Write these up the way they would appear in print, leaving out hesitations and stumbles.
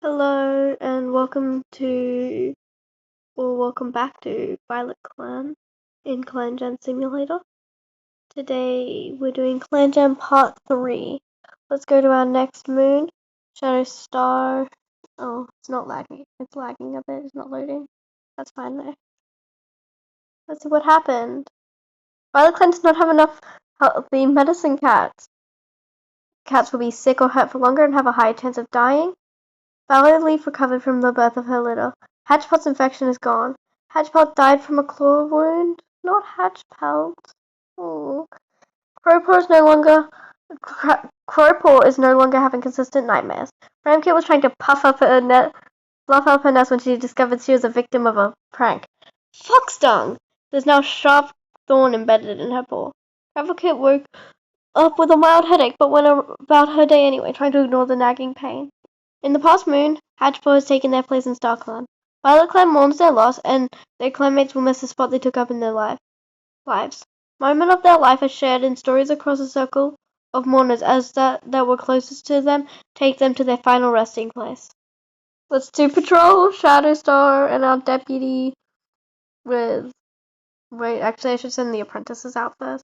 Hello and welcome back to Violet Clan in Clan Jam Simulator. Today we're doing Clan Jam Part 3. Let's go to our next moon, Shadow Star. Oh, it's not lagging. It's lagging a bit. It's not loading. That's fine though. Let's see what happened. Violet Clan does not have enough healthy medicine cats. Cats will be sick or hurt for longer and have a higher chance of dying. Violet Leaf recovered from the birth of her litter. Hatchpot's infection is gone. Hatchpot died from a claw wound. Not Hatchpelt. Oh. Crowpaw is no longer having consistent nightmares. Ramkit was trying to fluff up her nest when she discovered she was a victim of a prank. Fox dung! There's now a sharp thorn embedded in her paw. Ramkit woke up with a mild headache, but went about her day anyway, trying to ignore the nagging pain. In the past moon, Hatchpot has taken their place in StarClan. Violet Clan mourns their loss, and their clanmates will miss the spot they took up in their lives. Moment of their life are shared in stories across a circle of mourners as that were closest to them take them to their final resting place. Let's do patrol, Shadow Star, and our deputy with... Wait, actually I should send the apprentices out first.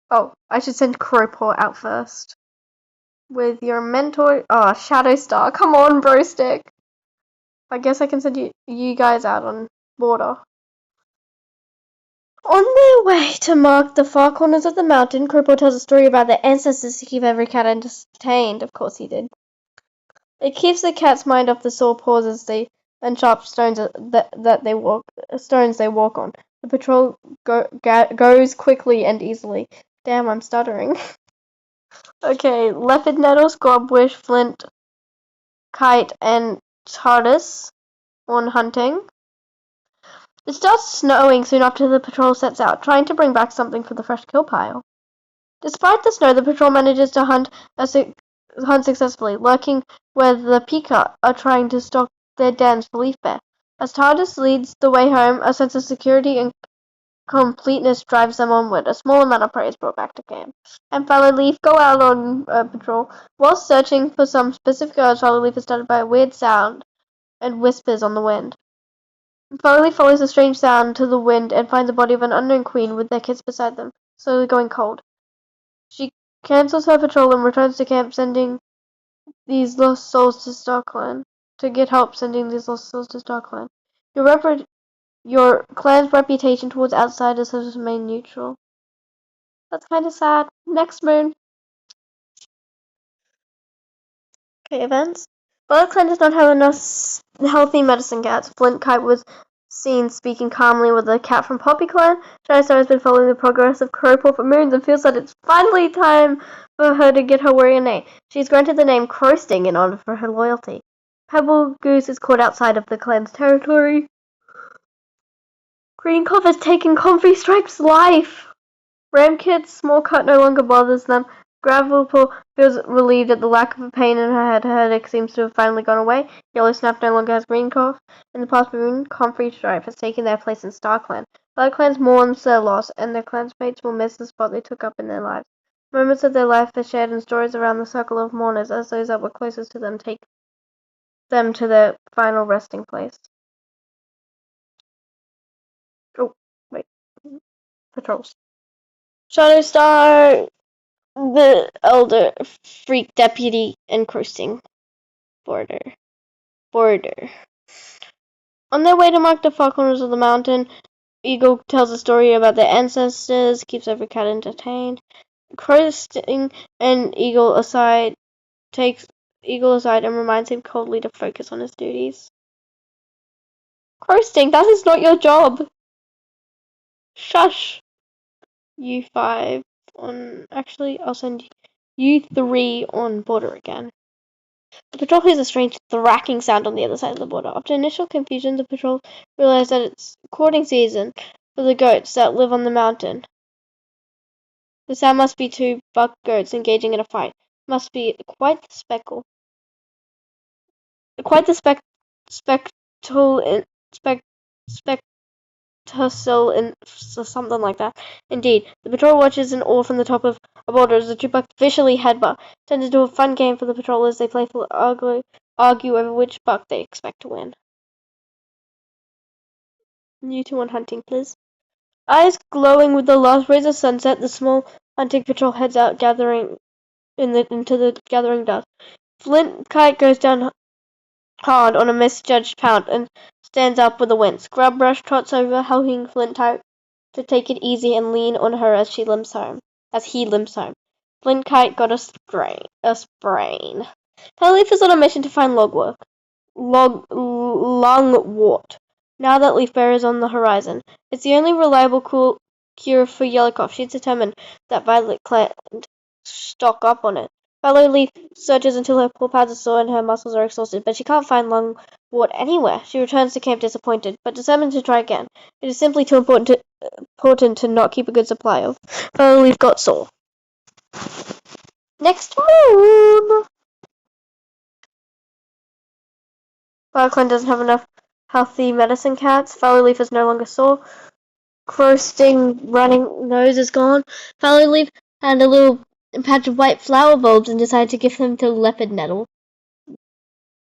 Oh, I should send Crowpaw out first. With your mentor... Oh, Shadow Star. Come on, bro stick. I guess I can send you guys out on border. On their way to mark the far corners of the mountain, Crowpaw tells a story about their ancestors to keep every cat entertained. Of course he did. It keeps the cat's mind off the sore paws and sharp stones stones they walk on. The patrol goes quickly and easily. Damn, I'm stuttering. Okay, Leopard Nettle, Squabwish, Flint, Kite, and TARDIS on hunting. It starts snowing soon after the patrol sets out, trying to bring back something for the fresh kill pile. Despite the snow, the patrol manages to hunt successfully, lurking where the Pika are trying to stock their dens for Leaf Bear. As TARDIS leads the way home, a sense of security and completeness drives them onward. A small amount of prey is brought back to camp. And Violet Leaf go out on patrol. While searching for some specific urge, Violet Leaf is startled by a weird sound and whispers on the wind. Violet Leaf follows the strange sound to the wind and finds the body of an unknown queen with their kids beside them, slowly going cold. She cancels her patrol and returns to camp, sending these lost souls to StarClan. To get help sending these lost souls to StarClan. Your clan's reputation towards outsiders has remained neutral. That's kind of sad. Next moon. Okay, events. Violet Clan does not have enough healthy medicine cats. Flint Kite was seen speaking calmly with a cat from Poppy Clan. Shadow Star has been following the progress of Crowpaw for moons and feels that it's finally time for her to get her warrior name. She's granted the name Crowsting in honor for her loyalty. Pebble Goose is caught outside of the clan's territory. Green Cough has taken Comfy Stripe's life. Ramkit's small cut no longer bothers them. Gravelpaw feels relieved at the lack of pain in her head. Her headache seems to have finally gone away. Yellow Snap no longer has green cough. In the past moon, Comfrey Stripe has taken their place in StarClan. Other clans mourns their loss, and their clansmates will miss the spot they took up in their lives. Moments of their life are shared in stories around the circle of mourners, as those that were closest to them take them to their final resting place. Oh, wait. Patrols. Shadow Star, the Elder, Freak Deputy, and Crowsting Border. On their way to mark the far corners of the mountain, Eagle tells a story about their ancestors, keeps every cat entertained. Crowsting and takes Eagle aside and reminds him coldly to focus on his duties. Crowsting, that is not your job! Shush! U5 on... Actually, I'll send U3 on border again. The patrol hears a strange thwacking sound on the other side of the border. After initial confusion, the patrol realize that it's courting season for the goats that live on the mountain. The sound must be two buck goats engaging in a fight. Must be quite the spectacle. Quite the spectacle in something like that. Indeed, the patrol watches in awe from the top of a boulder as the two bucks vicious headbutt. Turns into a fun game for the patrol as they playfully argue over which buck they expect to win. You two on hunting, please. Eyes glowing with the last rays of sunset, the small hunting patrol heads out, gathering into the gathering dusk. Flint Kite goes down hard on a misjudged pound and stands up with a wince. Grubrush trots over, helping Flint Kite to take it easy and lean on her as he limps home. Flint Kite got a sprain. Hellleaf is on a mission to find lungwort. Now that Leafbearer is on the horizon, it's the only reliable cure for yellow cough. She's determined that Violet Clan stock up on it. Leaf searches until her paw pads are sore and her muscles are exhausted, but she can't find lungwort anywhere. She returns to camp disappointed, but determined to try again. It is simply too important to not keep a good supply of. Leaf got sore. Next moon! Violet doesn't have enough healthy medicine cats. Leaf is no longer sore. Crowsting running nose is gone. Leaf had a little patch of white flower bulbs and decided to give them to Leopard Nettle.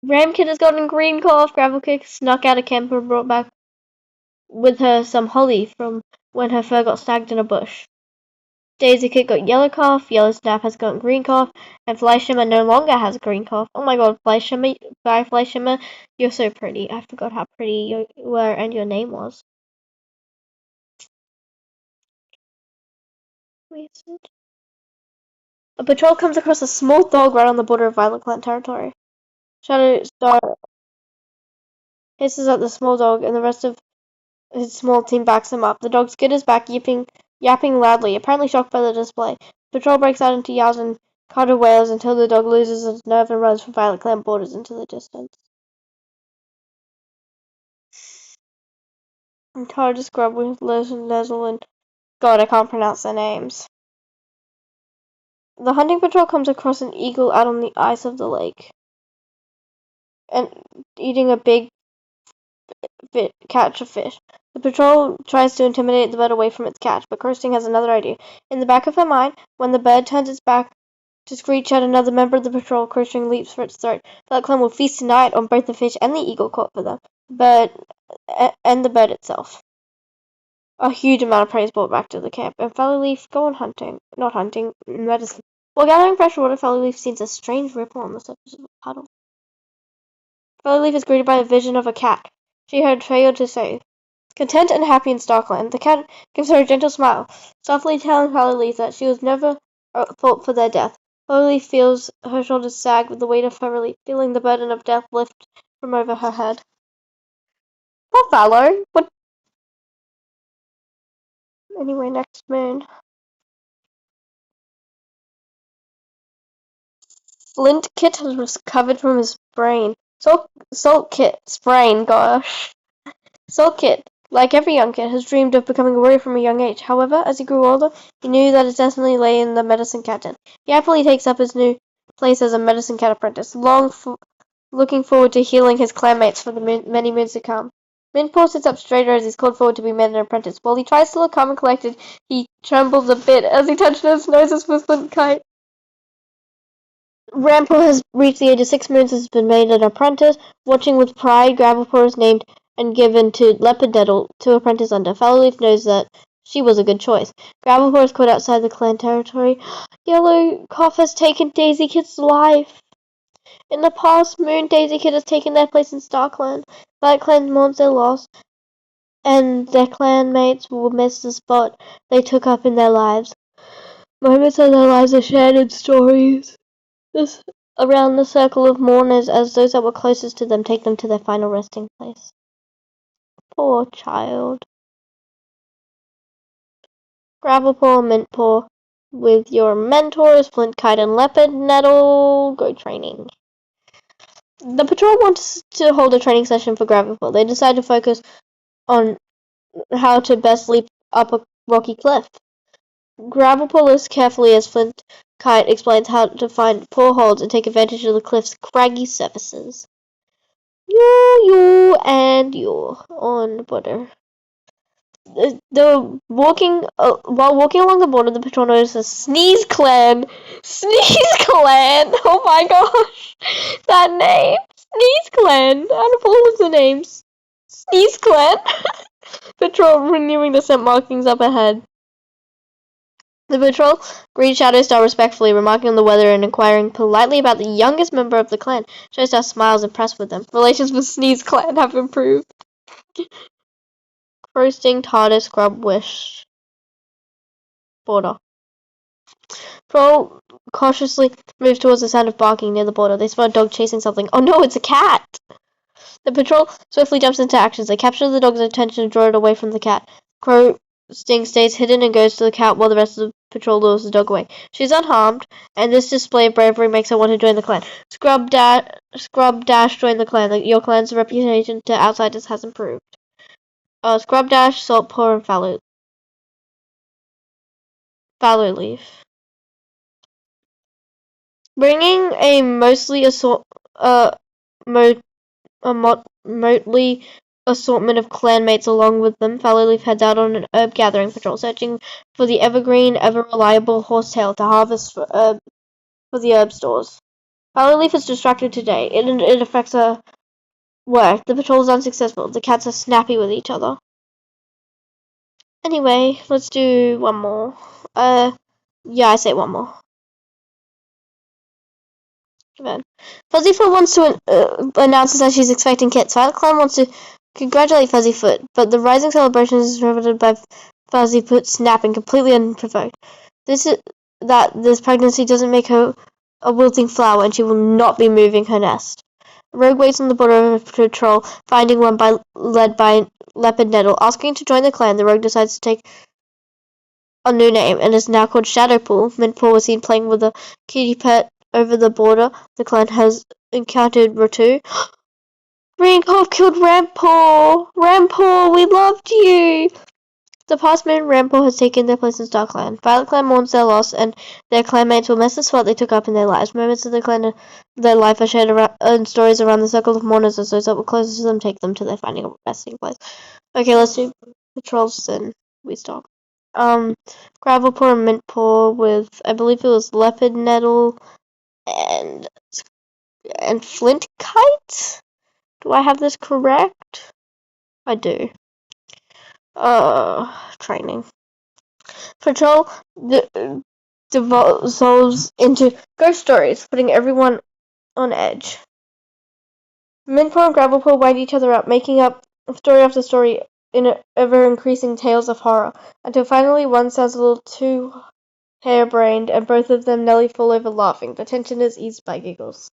Ramkit has gotten green cough. Gravelkick snuck out of camp and brought back with her some holly from when her fur got snagged in a bush. Daisy Kit got yellow cough, Yellow Snap has gotten green cough, and Flyshimmer no longer has green cough. Oh my god, Flyshimmer, you're so pretty. I forgot how pretty you were and your name was. A patrol comes across a small dog right on the border of Violet Clan territory. Shadow Star hisses at the small dog, and the rest of his small team backs him up. The dog skitters back, yapping loudly, apparently shocked by the display. The patrol breaks out into yowls and Carter wails until the dog loses its nerve and runs from Violet Clan borders into the distance. And Carter scrub with Liz and Nezzle and God, I can't pronounce their names. The hunting patrol comes across an eagle out on the ice of the lake and eating a big catch of fish. The patrol tries to intimidate the bird away from its catch, but Kirsting has another idea. In the back of her mind, when the bird turns its back to screech at another member of the patrol, Kirsting leaps for its throat. Violet Clan will feast tonight on both the fish and the eagle caught for them, and the bird itself. A huge amount of prey is brought back to the camp, and Leaf go on medicine. While gathering fresh water, Leaf sees a strange ripple on the surface of a puddle. Leaf is greeted by a vision of a cat she had failed to save. Content and happy in Starkland, the cat gives her a gentle smile, softly telling Leaf that she was never at fault for their death. Leaf feels her shoulders sag with the weight of her relief, feeling the burden of death lift from over her head. Poor fellow! What? Anyway, next moon. Flint Kit has recovered from his sprain. Salt Kit, like every young kid, has dreamed of becoming a warrior from a young age. However, as he grew older, he knew that his destiny lay in the medicine cat den. He happily takes up his new place as a medicine cat apprentice, looking forward to healing his clanmates for the many moons to come. Mintpaw sits up straighter as he's called forward to be made an apprentice. While he tries to look calm and collected, he trembles a bit as he touches his nose with Flint Kite. Rampo has reached the age of 6 moons and has been made an apprentice. Watching with pride, Gravelpaw is named and given to Leopard Nettle to apprentice under. Leaf knows that she was a good choice. Gravelpaw is caught outside the clan territory. Yellow Cough has taken Daisy Kit's life. In the past moon, Daisy Kit has taken their place in Starkland. Violet Clan mourns their loss, and their clanmates will miss the spot they took up in their lives. Moments of their lives are shared in stories around the circle of mourners as those that were closest to them take them to their final resting place. Poor child. Gravelpaw, Mintpaw, with your mentors, Flint Kite and Leopard Nettle, go training. The patrol wants to hold a training session for Gravelpaw. They decide to focus on how to best leap up a rocky cliff. Gravelpaw listens carefully as Flint Kite explains how to find portholes and take advantage of the cliff's craggy surfaces. You on border. While walking along the border, the patrol notices Sneeze Clan. Sneeze Clan! Oh my gosh! That name! Sneeze Clan! Out of all of the names. Sneeze Clan! Patrol renewing the scent markings up ahead. The patrol greets Shadowstar respectfully, remarking on the weather and inquiring politely about the youngest member of the clan. Shadowstar smiles, impressed with them. Relations with Sneeze Clan have improved. Roasting TARDIS Scrub Wish. Border. Patrol cautiously moves towards the sound of barking near the border. They spot a dog chasing something. Oh no, it's a cat! The patrol swiftly jumps into action. They capture the dog's attention and draw it away from the cat. Crow Sting stays hidden and goes to the cat while the rest of the patrol lures the dog away. She's unharmed, and this display of bravery makes her want to join the clan. Scrub Dash join the clan. Your clan's reputation to outsiders has improved. Scrub Dash, Saltpaw, and Fallow Leaf. Bringing a motley assortment of clanmates along with them, Fallowleaf heads out on an herb gathering patrol, searching for the evergreen, ever-reliable horsetail to harvest for the herb stores. Fallowleaf is distracted today. It affects her work. The patrol is unsuccessful. The cats are snappy with each other. Anyway, let's do one more. Yeah, I say one more. Fuzzyfoot wants to announces that she's expecting kits. Violet Clan wants to congratulate Fuzzyfoot, but the rising celebration is interrupted by Fuzzyfoot snapping completely unprovoked. This pregnancy doesn't make her a wilting flower, and she will not be moving her nest. Rogue waits on the border of patrol, finding one led by Leopard Nettle. Asking to join the clan, the rogue decides to take a new name and is now called Shadowpool. Mintpaw was seen playing with a kitty pet over the border. The clan has encountered Ratu. Rancov killed Rampaw! Rampaw, we loved you! The past moon, Rampaw has taken their place in Star Clan. Violet Clan mourns their loss, and their clanmates will miss the spot they took up in their lives. Moments of their life are shared in stories around the circle of mourners, as those that were closest to them take them to their finding a resting place. Okay, let's do patrols, then we stop. Gravelpaw and Mintpaw with, I believe it was Leopard Nettle and Flint Kite? Do I have this correct? I do. Training. Patrol dissolves into ghost stories, putting everyone on edge. Mintpaw and Gravelpaw wind each other up, making up story after story in ever-increasing tales of horror, until finally one sounds a little too harebrained, and both of them nearly fall over laughing. The tension is eased by giggles.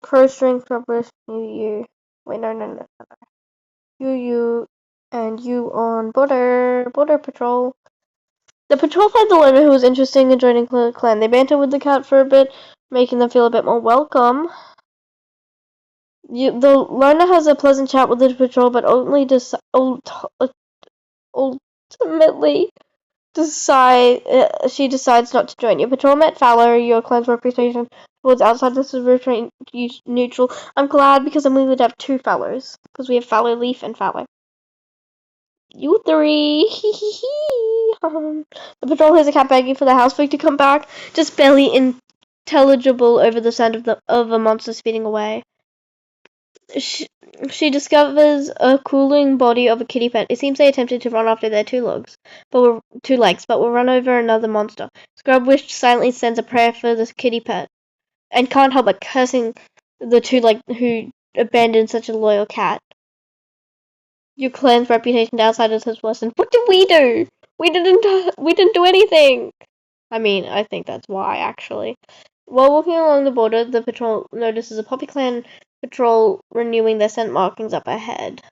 Crowstring, Scrubbush, you. Wait, no. You, and you on Border Patrol. The patrol finds a learner who was interested in joining the clan. They banter with the cat for a bit, making them feel a bit more welcome. The learner has a pleasant chat with the patrol, but ultimately she decides not to join. Your patrol met Fallow. Your clan's reputation towards outsiders is neutral. I'm glad, because then we would have two Fallows, because we have Fallow Leaf and Fallow. You three. The patrol hears a cat begging for the housefreak to come back, just barely intelligible over the sound of a monster speeding away. She discovers a cooling body of a kitty pet. It seems they attempted to run after their two legs, but will run over another monster. Scrubwish silently sends a prayer for this kitty pet, and can't help but cursing the two-legged who abandoned such a loyal cat. Your clan's reputation to outsiders has worsened. What did we do? We didn't do anything. I mean, I think that's why, actually. While walking along the border, the patrol notices a Poppy Clan patrol renewing their scent markings up ahead.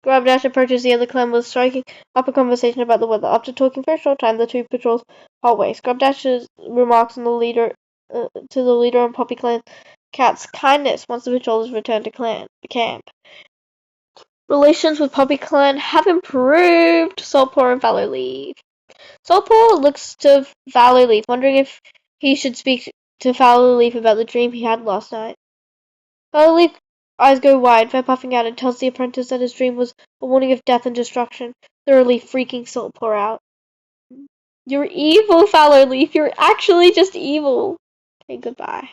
Grabdash approaches the other clan with striking up a conversation about the weather. After talking for a short time, the two patrols part ways. Grabdash remarks on the leader on Poppy Clan Cat's kindness once the patrols return to camp. Relations with Poppy Clan have improved. Saltpaw and Fallow Leaf. Saltpaw looks to Fallow Leaf, wondering if he should speak to Fallow Leaf about the dream he had last night. Fallow Leaf eyes go wide, fair puffing out, and tells the apprentice that his dream was a warning of death and destruction, thoroughly freaking Saltpaw out. You're evil, Fallow Leaf. You're actually just evil. Okay, goodbye.